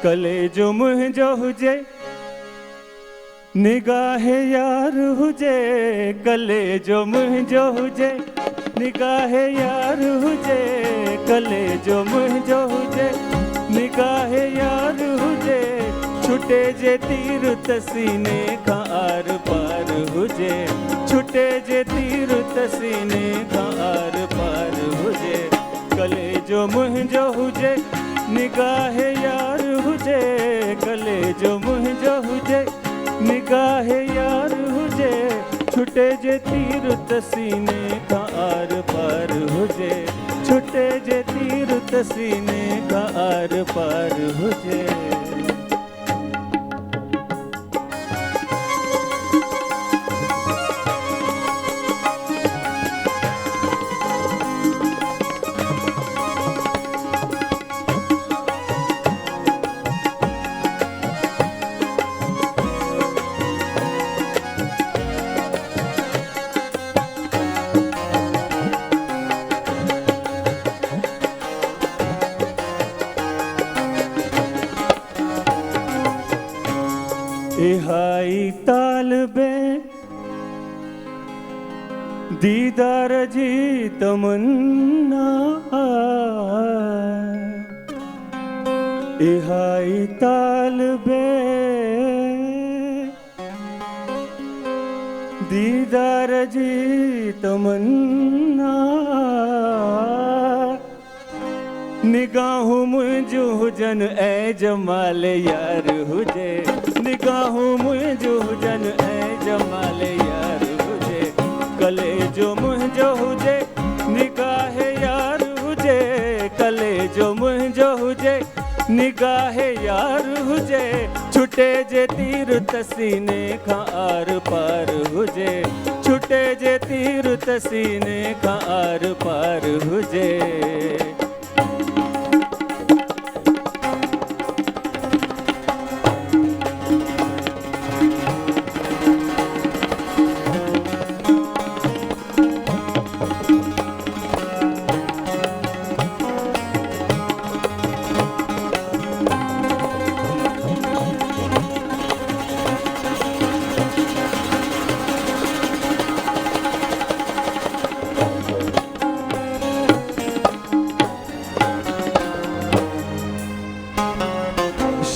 कलेजो मुंहिंजो हुजे निगाह यार हुजे, कलेजो मुंहिंजो हुजे निगाह यार हुजे, कलेजो मुंहिंजो हुजे निगाह यार हुजे, छुटे जे तीर त सीने खां आर पार हुजे, छुटे जे तीर त सीने खां आर पार हुजे, कलेजो मुंहिंजो हुजे निगाह यार हुजे, कलेजो मुंहिंजो हुजे निगाह यार हुजे, छुटे जे तीर त सीने खां आर पार हुजे, छुटे जे तीर त सीने खां आर पार हुजे। इहाई तालबे दीदार जी तमन्ना, इहाई तालबे दीदार जी तमन्ना, निगाहूं मुंहिंजूं हुजन ऐं जमाल यार हुजे, निगाहूं मुंहिंजूं हुजन ऐं जमाल यार हुजे, कलेजो मुंहिंजो हुजे निगाह यार हुजे, कलेजो मुंहिंजो हुजे निगाह यार हुजे, छुटे जे तीर त सीने खां आर पार हुजे, छुटे जे तीर त सीने खां आर पार हुजे।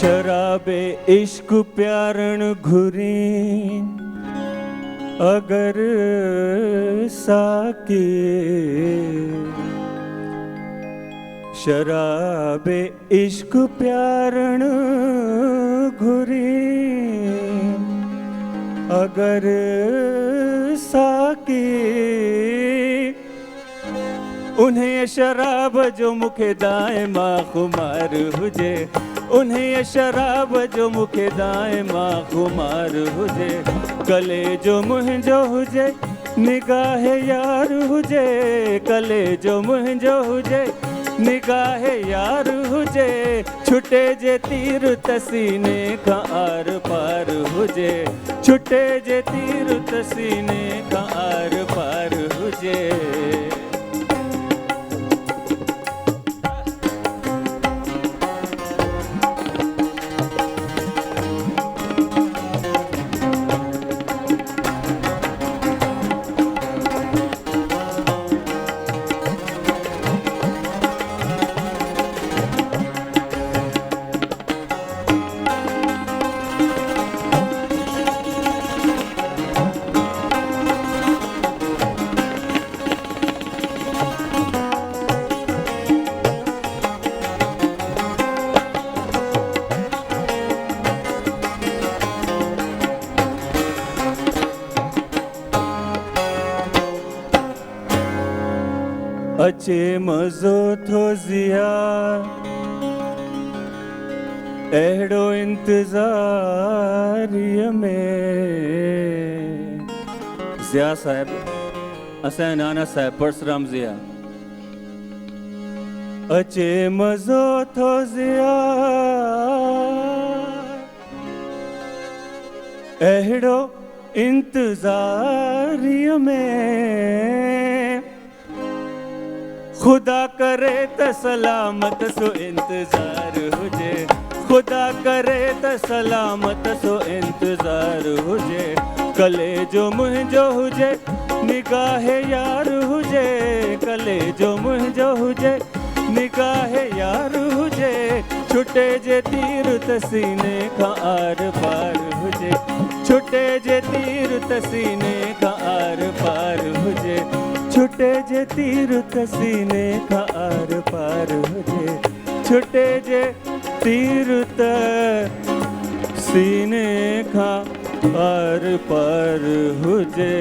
शराबे इश्क प्यारण घुरी अगर साकी, शराबे इश्क प्यारण घुरी अगर साकी, उन्हें शराब जो मुखे दाइमा खुमार हुजे, उन्हें शराब जो मुखे दाइमा खुमार हुजे, कलेजो मुंहिंजो हुजे निगाह यार हुजे, कलेजो मुंहिंजो हुजे निगाह यार हुजे, छुटे जे तीर त सीने खां आर पार हुजे, छुटे जे तीर त सीने खां आर पार हुजे। अचे मज़ो थो ज़िया अहिड़ो इंतज़ारीअ में। ज़िया साहिब असांजा नाना साहिब परसराम ज़िया। अचे मज़ो थो ज़िया अहिड़ो इंतज़ारीअ में, खुदा करे त सलामत सो इंतज़ार हुजे, खुदा करे त सलामत सो इंतज़ार हुजे, कलेजो मुंहिंजो हुजे निगाह यार हुजे, कलेजो मुंहिंजो हुजे निगाह यार हुजे, छुटे जे तीर त सीने खां आर पार हुजे, छुटे जे तीर त सीने खां आर पार हुजे, छुटे जे तीर त सीने खां आर पार हुजे, छुटे जे तीर त सीने खां आर पार हुजे।